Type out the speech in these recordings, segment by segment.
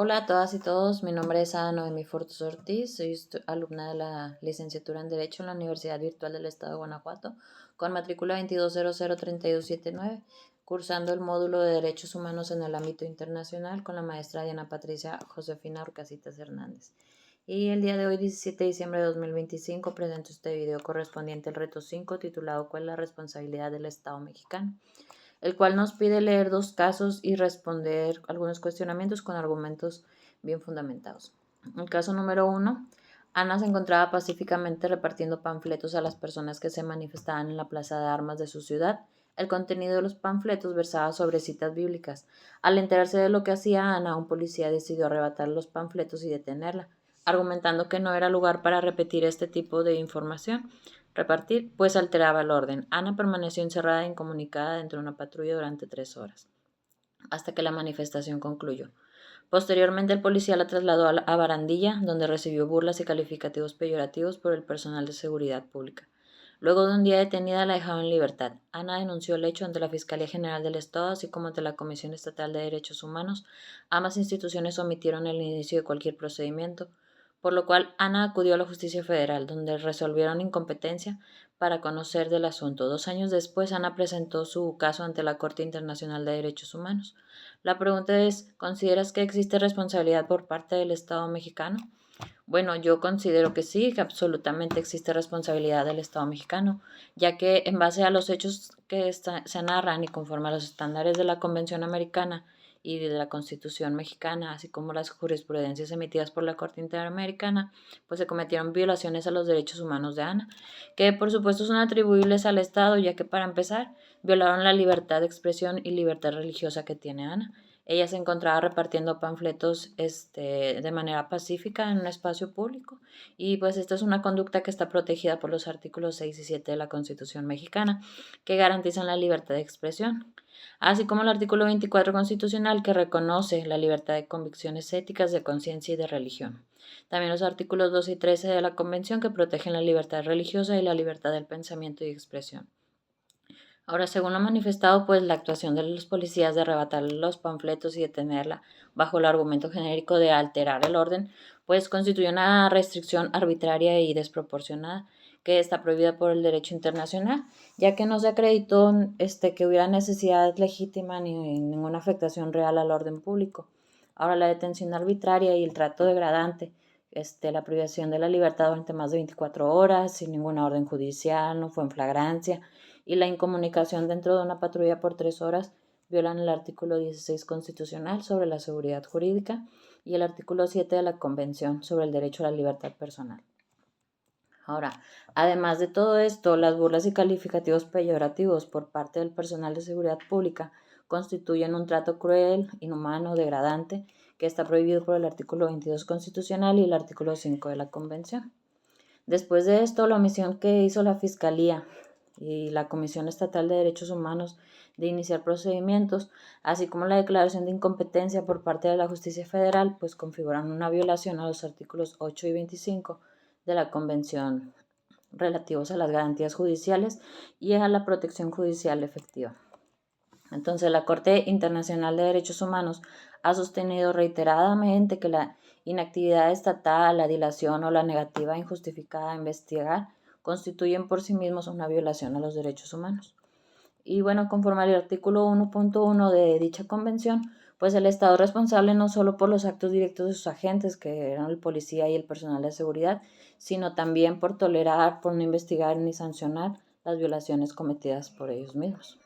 Hola a todas y todos, mi nombre es Ada Noemí Fortes Ortiz, soy alumna de la licenciatura en Derecho en la Universidad Virtual del Estado de Guanajuato, con matrícula 22003279, cursando el módulo de Derechos Humanos en el ámbito internacional con la maestra Diana Patricia Josefina Orcasitas Hernández. Y el día de hoy, 17 de diciembre de 2025, presento este video correspondiente al reto 5, titulado ¿Cuál es la responsabilidad del Estado mexicano?, el cual nos pide leer dos casos y responder algunos cuestionamientos con argumentos bien fundamentados. El caso número 1, Ana se encontraba pacíficamente repartiendo panfletos a las personas que se manifestaban en la plaza de armas de su ciudad. El contenido de los panfletos versaba sobre citas bíblicas. Al enterarse de lo que hacía Ana, un policía decidió arrebatar los panfletos y detenerla, argumentando que no era lugar para repetir este tipo de información. Repartir, pues alteraba el orden. Ana permaneció encerrada e incomunicada dentro de una patrulla durante 3 horas, hasta que la manifestación concluyó. Posteriormente, el policía la trasladó a Barandilla, donde recibió burlas y calificativos peyorativos por el personal de seguridad pública. Luego de un día detenida, la dejaron en libertad. Ana denunció el hecho ante la Fiscalía General del Estado, así como ante la Comisión Estatal de Derechos Humanos. Ambas instituciones omitieron el inicio de cualquier procedimiento, por lo cual Ana acudió a la Justicia Federal, donde resolvieron incompetencia para conocer del asunto. 2 años después, Ana presentó su caso ante la Corte Internacional de Derechos Humanos. La pregunta es, ¿consideras que existe responsabilidad por parte del Estado mexicano? Bueno, yo considero que sí, que absolutamente existe responsabilidad del Estado mexicano, ya que en base a los hechos que se narran y conforme a los estándares de la Convención Americana y de la Constitución mexicana, así como las jurisprudencias emitidas por la Corte Interamericana, pues se cometieron violaciones a los derechos humanos de Ana, que por supuesto son atribuibles al Estado, ya que para empezar, violaron la libertad de expresión y libertad religiosa que tiene Ana. Ella se encontraba repartiendo panfletos de manera pacífica en un espacio público, y pues esta es una conducta que está protegida por los artículos 6 y 7 de la Constitución mexicana, que garantizan la libertad de expresión, así como el artículo 24 constitucional, que reconoce la libertad de convicciones éticas, de conciencia y de religión. También los artículos 2 y 13 de la Convención, que protegen la libertad religiosa y la libertad del pensamiento y expresión. Ahora, según lo manifestado, pues la actuación de los policías de arrebatar los panfletos y detenerla bajo el argumento genérico de alterar el orden, pues constituye una restricción arbitraria y desproporcionada que está prohibida por el derecho internacional, ya que no se acreditó que hubiera necesidad legítima ni ninguna afectación real al orden público. Ahora, la detención arbitraria y el trato degradante, la privación de la libertad durante más de 24 horas, sin ninguna orden judicial, no fue en flagrancia, y la incomunicación dentro de una patrulla por 3 horas violan el artículo 16 constitucional sobre la seguridad jurídica y el artículo 7 de la Convención sobre el derecho a la libertad personal. Ahora, además de todo esto, las burlas y calificativos peyorativos por parte del personal de seguridad pública constituyen un trato cruel, inhumano, degradante, que está prohibido por el artículo 22 constitucional y el artículo 5 de la Convención. Después de esto, la omisión que hizo la Fiscalía y la Comisión Estatal de Derechos Humanos de iniciar procedimientos, así como la declaración de incompetencia por parte de la Justicia Federal, pues configuran una violación a los artículos 8 y 25 de la Convención relativos a las garantías judiciales y a la protección judicial efectiva. Entonces, la Corte Internacional de Derechos Humanos ha sostenido reiteradamente que la inactividad estatal, la dilación o la negativa injustificada a investigar constituyen por sí mismos una violación a los derechos humanos. Y bueno, conforme al artículo 1.1 de dicha convención, pues el Estado es responsable no solo por los actos directos de sus agentes, que eran el policía y el personal de seguridad, sino también por tolerar, por no investigar ni sancionar las violaciones cometidas por ellos mismos.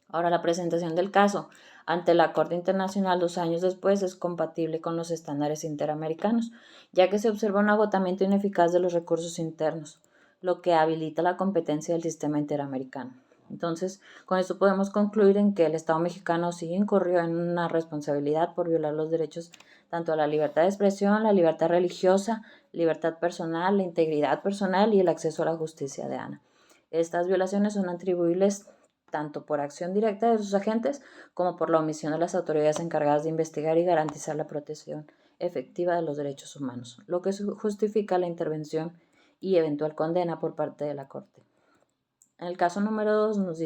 Ahora, la presentación del caso ante la Corte Internacional 2 años después es compatible con los estándares interamericanos, ya que se observa un agotamiento ineficaz de los recursos internos, lo que habilita la competencia del sistema interamericano. Entonces, con esto podemos concluir en que el Estado mexicano sí incurrió en una responsabilidad por violar los derechos tanto a la libertad de expresión, la libertad religiosa, libertad personal, la integridad personal y el acceso a la justicia de Ana. Estas violaciones son atribuibles tanto por acción directa de sus agentes como por la omisión de las autoridades encargadas de investigar y garantizar la protección efectiva de los derechos humanos, lo que justifica la intervención y eventual condena por parte de la Corte. En el caso número 2 nos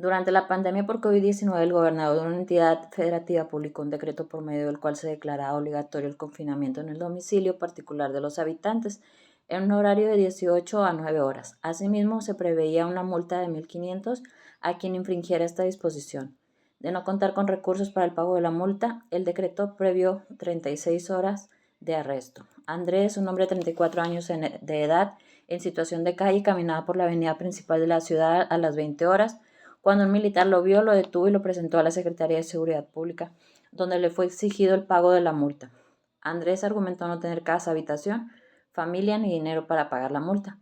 Durante la pandemia por COVID-19, el gobernador de una entidad federativa publicó un decreto por medio del cual se declaraba obligatorio el confinamiento en el domicilio particular de los habitantes en un horario de 18 a 9 horas. Asimismo, se preveía una multa de 1.500 a quien infringiera esta disposición. De no contar con recursos para el pago de la multa, el decreto previó 36 horas de arresto. Andrés, un hombre de 34 años de edad, en situación de calle, caminaba por la avenida principal de la ciudad a las 20 horas, cuando un militar lo vio, lo detuvo y lo presentó a la Secretaría de Seguridad Pública, donde le fue exigido el pago de la multa. Andrés argumentó no tener casa, habitación, familia ni dinero para pagar la multa.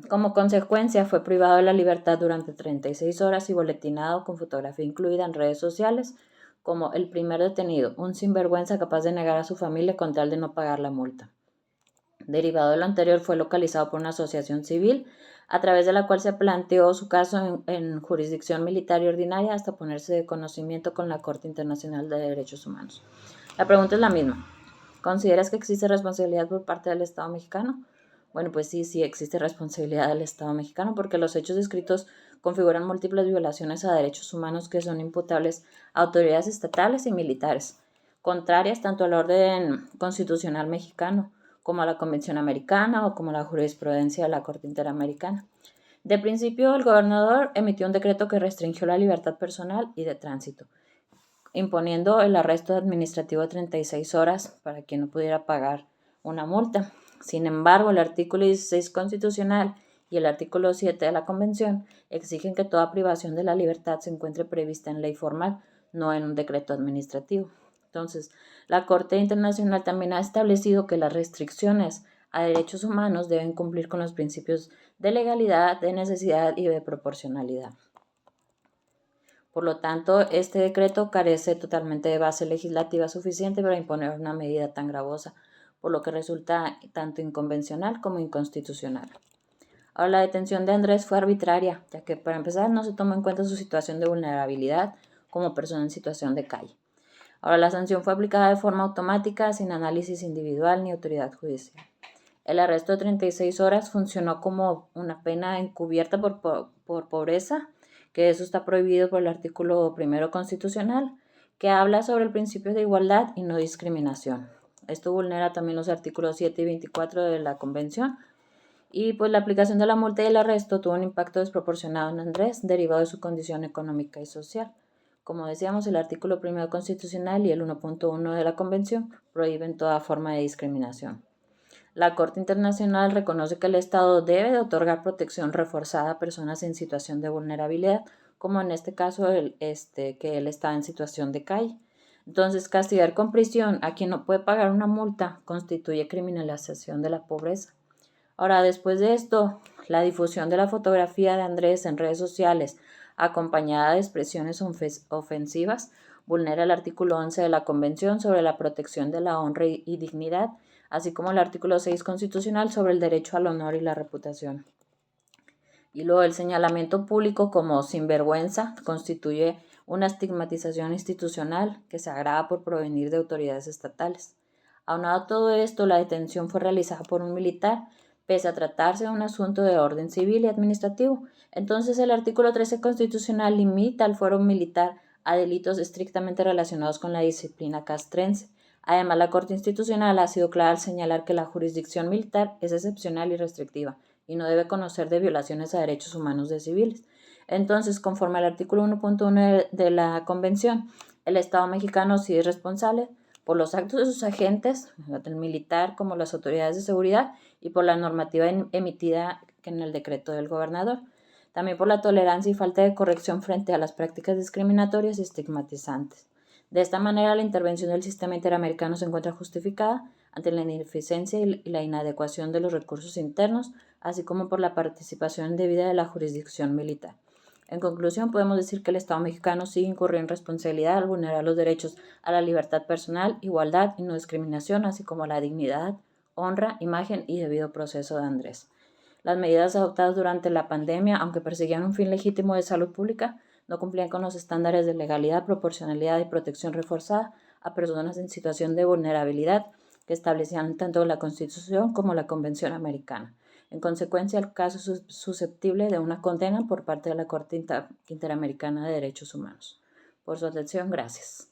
Como consecuencia, fue privado de la libertad durante 36 horas y boletinado con fotografía incluida en redes sociales como el primer detenido, un sinvergüenza capaz de negar a su familia con tal de no pagar la multa. Derivado de lo anterior, fue localizado por una asociación civil, a través de la cual se planteó su caso en jurisdicción militar y ordinaria hasta ponerse de conocimiento con la Corte Internacional de Derechos Humanos. La pregunta es la misma. ¿Consideras que existe responsabilidad por parte del Estado mexicano? Bueno, pues sí existe responsabilidad del Estado mexicano porque los hechos descritos configuran múltiples violaciones a derechos humanos que son imputables a autoridades estatales y militares, contrarias tanto al orden constitucional mexicano como a la Convención Americana o como la jurisprudencia de la Corte Interamericana. De principio, el gobernador emitió un decreto que restringió la libertad personal y de tránsito, imponiendo el arresto administrativo de 36 horas para quien no pudiera pagar una multa. Sin embargo, el artículo 16 constitucional y el artículo 7 de la Convención exigen que toda privación de la libertad se encuentre prevista en ley formal, no en un decreto administrativo. Entonces, la Corte Internacional también ha establecido que las restricciones a derechos humanos deben cumplir con los principios de legalidad, de necesidad y de proporcionalidad. Por lo tanto, este decreto carece totalmente de base legislativa suficiente para imponer una medida tan gravosa, por lo que resulta tanto inconvencional como inconstitucional. Ahora, la detención de Andrés fue arbitraria, ya que para empezar no se tomó en cuenta su situación de vulnerabilidad como persona en situación de calle. Ahora, la sanción fue aplicada de forma automática, sin análisis individual ni autoridad judicial. El arresto de 36 horas funcionó como una pena encubierta por pobreza, que eso está prohibido por el artículo 1 constitucional, que habla sobre el principio de igualdad y no discriminación. Esto vulnera también los artículos 7 y 24 de la Convención. Y pues la aplicación de la multa y el arresto tuvo un impacto desproporcionado en Andrés, derivado de su condición económica y social. Como decíamos, el artículo 1 constitucional y el 1.1 de la Convención prohíben toda forma de discriminación. La Corte Internacional reconoce que el Estado debe de otorgar protección reforzada a personas en situación de vulnerabilidad, como en este caso que él está en situación de calle. Entonces, castigar con prisión a quien no puede pagar una multa constituye criminalización de la pobreza. Ahora, después de esto, la difusión de la fotografía de Andrés en redes sociales, acompañada de expresiones ofensivas, vulnera el artículo 11 de la Convención sobre la protección de la honra y dignidad, así como el artículo 6 constitucional sobre el derecho al honor y la reputación. Y luego el señalamiento público como sinvergüenza constituye una estigmatización institucional que se agrava por provenir de autoridades estatales. Aunado a todo esto, la detención fue realizada por un militar, pese a tratarse de un asunto de orden civil y administrativo. Entonces, el artículo 13 constitucional limita al fuero militar a delitos estrictamente relacionados con la disciplina castrense. Además, la Corte Institucional ha sido clara al señalar que la jurisdicción militar es excepcional y restrictiva y no debe conocer de violaciones a derechos humanos de civiles. Entonces, conforme al artículo 1.1 de la Convención, el Estado mexicano sí es responsable por los actos de sus agentes, tanto el militar como las autoridades de seguridad, y por la normativa emitida en el decreto del gobernador. También por la tolerancia y falta de corrección frente a las prácticas discriminatorias y estigmatizantes. De esta manera, la intervención del sistema interamericano se encuentra justificada ante la ineficiencia y la inadecuación de los recursos internos, así como por la participación indebida de la jurisdicción militar. En conclusión, podemos decir que el Estado mexicano sigue incurriendo en responsabilidad al vulnerar los derechos a la libertad personal, igualdad y no discriminación, así como a la dignidad, honra, imagen y debido proceso de Andrés. Las medidas adoptadas durante la pandemia, aunque perseguían un fin legítimo de salud pública, no cumplían con los estándares de legalidad, proporcionalidad y protección reforzada a personas en situación de vulnerabilidad que establecían tanto la Constitución como la Convención Americana. En consecuencia, el caso es susceptible de una condena por parte de la Corte Interamericana de Derechos Humanos. Por su atención, gracias.